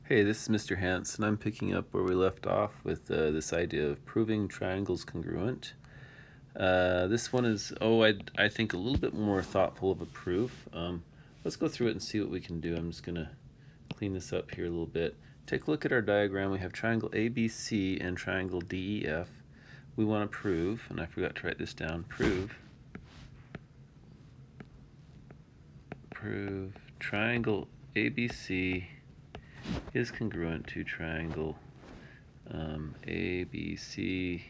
Hey, this is Mr. Hance, and I'm picking up where we left off with this idea of proving triangles congruent. This one is, I think a little bit more thoughtful of a proof. Let's go through it and see what we can do. I'm just going to clean this up here a little bit. Take a look at our diagram. We have triangle ABC and triangle DEF. We want to prove, and I forgot to write this down, prove triangle ABC is congruent to triangle ABC.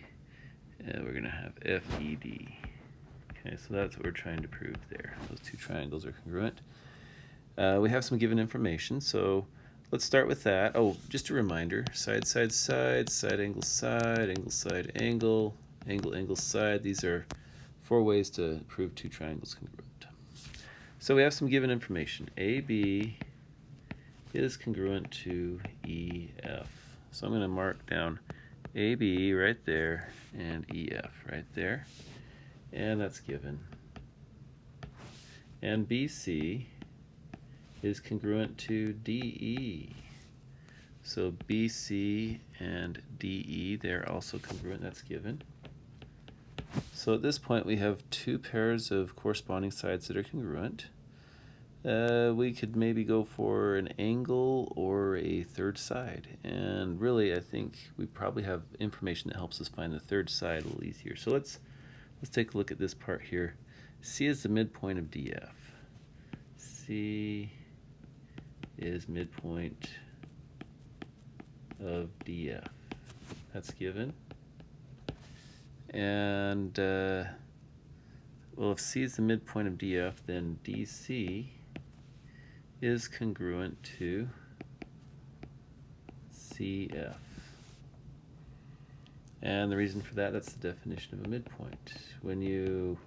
We're going to have FED. Okay, so that's what we're trying to prove there. Those two triangles are congruent. We have some given information, so let's start with that. Oh, just a reminder, side, side, side, side, angle, side, angle, angle, side. These are 4 ways to prove two triangles congruent. So we have some given information. AB is congruent to EF. So I'm going to mark down AB right there and EF right there. And that's given. And BC is congruent to DE. So BC and DE, they're also congruent. That's given. So at this point, we have 2 pairs of corresponding sides that are congruent. We could maybe go for an angle or a third side. And really, I think we probably have information that helps us find the third side a little easier. So let's take a look at this part here. C is the midpoint of DF. C is midpoint of DF. That's given. And, well, if C is the midpoint of DF, then DC is congruent to CF. And the reason for that's the definition of a midpoint. When you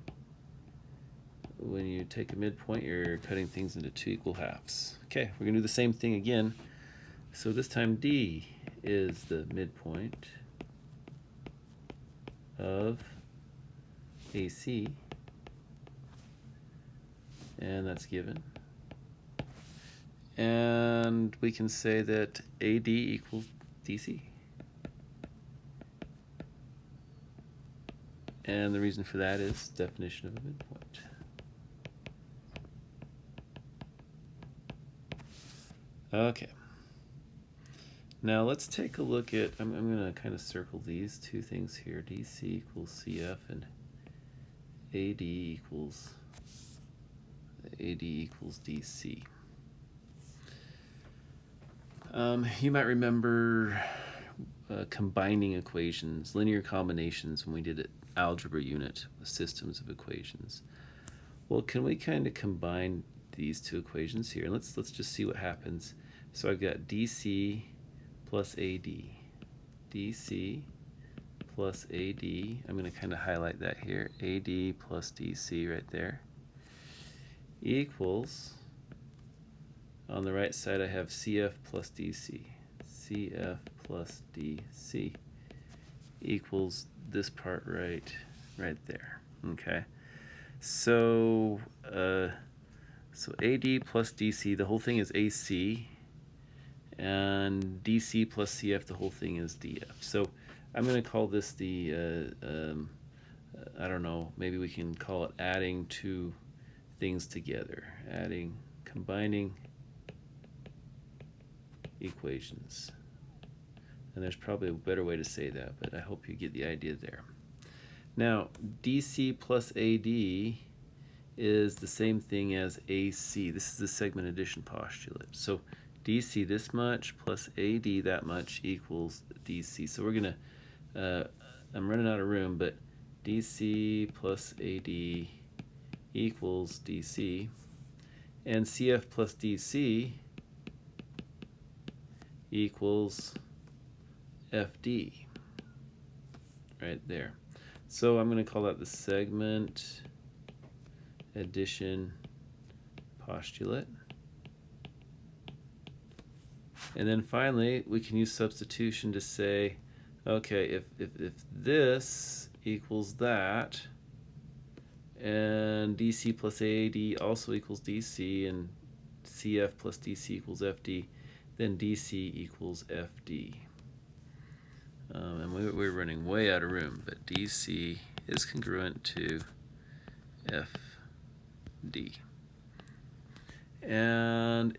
take a midpoint, you're cutting things into 2 equal halves. Okay, we're going to do the same thing again. So this time D is the midpoint of AC, and that's given. And we can say that AD equals DC. And the reason for that is definition of a midpoint. Okay. Now let's take a look at, I'm going to kind of circle these 2 things here. DC equals CF and AD equals DC. You might remember combining equations, linear combinations, when we did it algebra unit with systems of equations. Well, can we kind of combine these 2 equations here? And let's just see what happens. So I've got DC plus AD. DC plus AD. I'm going to kind of highlight that here. AD plus DC right there. Equals, on the right side I have CF plus DC. CF plus DC equals this part right there. Okay. So AD plus DC, the whole thing is AC, and DC plus CF, the whole thing is DF. So I'm going to call this the, I don't know, maybe we can call it adding 2 things together. Combining equations. And there's probably a better way to say that, but I hope you get the idea there. Now, DC plus AD is the same thing as AC. This is the segment addition postulate. So DC this much plus AD that much equals DC. So we're going to, I'm running out of room, but DC plus AD equals DC. And CF plus DC equals FD. Right there. So I'm going to call that the segment addition postulate. And then finally, we can use substitution to say, okay, if this equals that, and DC plus AD also equals DC, and CF plus DC equals FD, then DC equals FD. And we're running way out of room, but DC is congruent to FD. And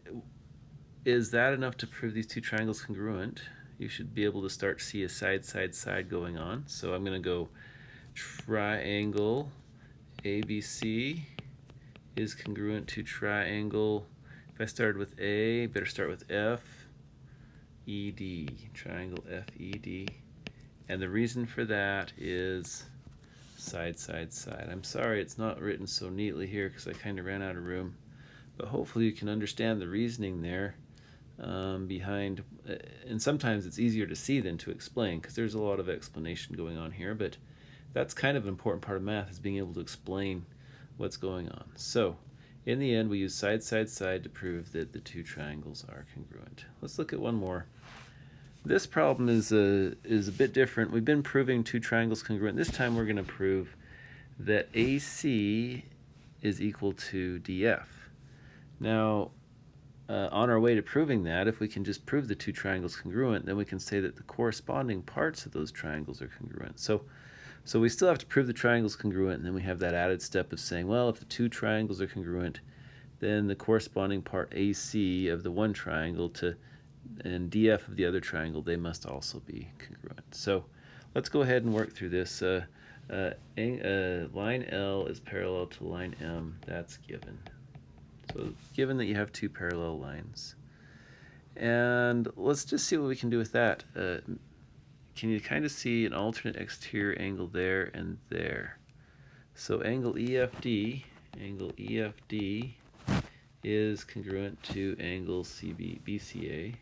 is that enough to prove these two triangles congruent? You should be able to start to see a side, side, side going on. So I'm going to go triangle ABC is congruent to triangle. If I started with A, better start with F, ED, triangle FED. And the reason for that is side, side, side. I'm sorry it's not written so neatly here because I kind of ran out of room. But hopefully you can understand the reasoning there behind, and sometimes it's easier to see than to explain because there's a lot of explanation going on here, but that's kind of an important part of math, is being able to explain what's going on. So in the end, we use side, side, side to prove that the two triangles are congruent. Let's look at one more. This problem is a bit different. We've been proving two triangles congruent. This time we're going to prove that AC is equal to DF. Now, on our way to proving that, if we can just prove the two triangles congruent, then we can say that the corresponding parts of those triangles are congruent. So we still have to prove the triangles congruent, and then we have that added step of saying, well, if the two triangles are congruent, then the corresponding part AC of the one triangle and DF of the other triangle, they must also be congruent. So let's go ahead and work through this. Line L is parallel to line M. That's given. So given that you have two parallel lines. And let's just see what we can do with that. Can you kind of see an alternate exterior angle there and there? So angle EFD is congruent to angle BCA.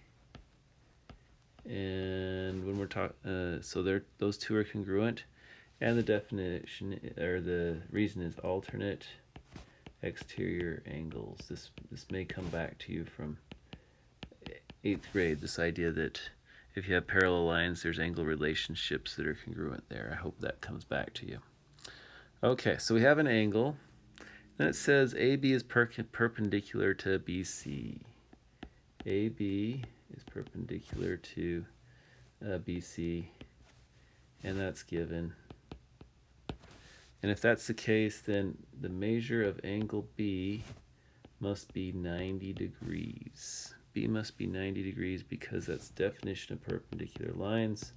And when we're talking, so those two are congruent, and the definition, or the reason, is alternate exterior angles. This may come back to you from 8th grade, this idea that if you have parallel lines, there's angle relationships that are congruent there. I hope that comes back to you. Okay, so we have an angle. Then it says AB is perpendicular to BC. AB is perpendicular to BC, and that's given. And if that's the case, then the measure of angle B must be 90 degrees. B must be 90 degrees because that's the definition of perpendicular lines.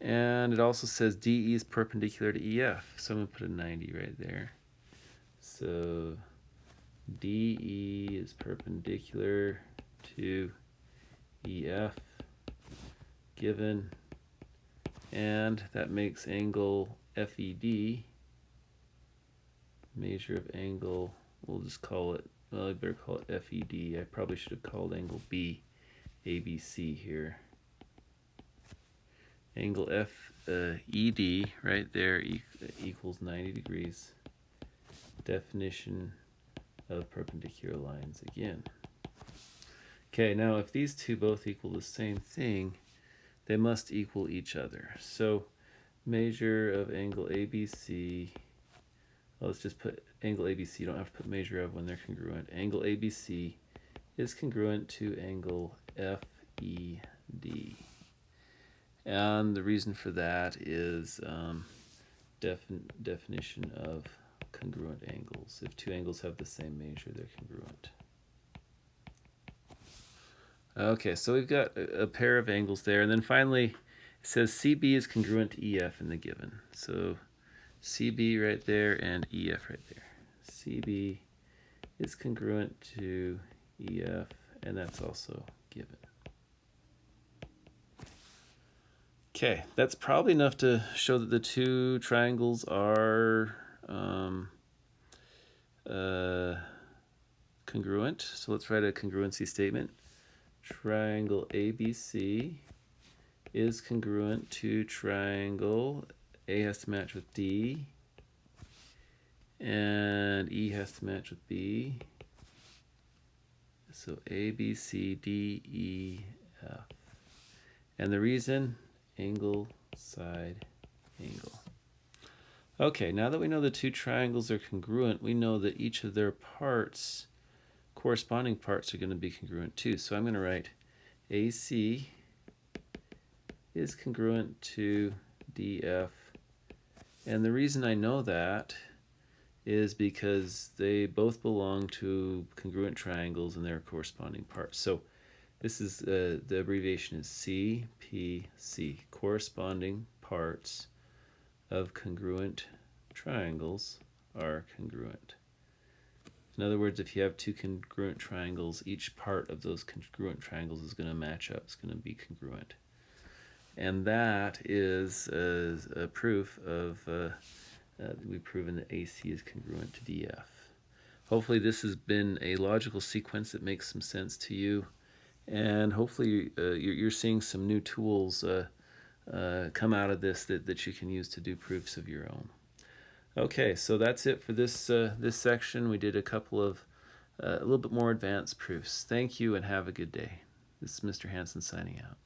And it also says DE is perpendicular to EF, so I'm going to put a 90 right there. So DE is perpendicular to EF, given, and that makes angle FED, measure of angle, we'll just call it, well, I better call it FED. I probably should have called angle B ABC here. Angle FED right there equals 90 degrees. Definition of perpendicular lines again. Okay, now if these two both equal the same thing, they must equal each other. So measure of angle ABC, well, let's just put angle ABC, you don't have to put measure of when they're congruent. Angle ABC is congruent to angle FED. And the reason for that is definition of congruent angles. If two angles have the same measure, they're congruent. Okay, so we've got a pair of angles there. And then finally, it says CB is congruent to EF in the given. So CB right there and EF right there. CB is congruent to EF, and that's also given. Okay, that's probably enough to show that the two triangles are congruent. So let's write a congruency statement. Triangle ABC is congruent to triangle. A has to match with D, and E has to match with B. So A, B, C, D, E, F. And the reason? Angle, side, angle. Okay, now that we know the two triangles are congruent, we know that each of their parts corresponding parts are going to be congruent too. So I'm going to write AC is congruent to DF. And the reason I know that is because they both belong to congruent triangles and their corresponding parts. So this is the abbreviation is cpc, corresponding parts of congruent triangles are congruent. In other words, if you have two congruent triangles, each part of those congruent triangles is going to match up. It's going to be congruent. And that is a proof of we've proven that AC is congruent to DF. Hopefully this has been a logical sequence that makes some sense to you, and hopefully you're seeing some new tools come out of this that you can use to do proofs of your own. Okay, so that's it for this this section. We did a couple of a little bit more advanced proofs. Thank you and have a good day. This is Mr. Hansen signing out.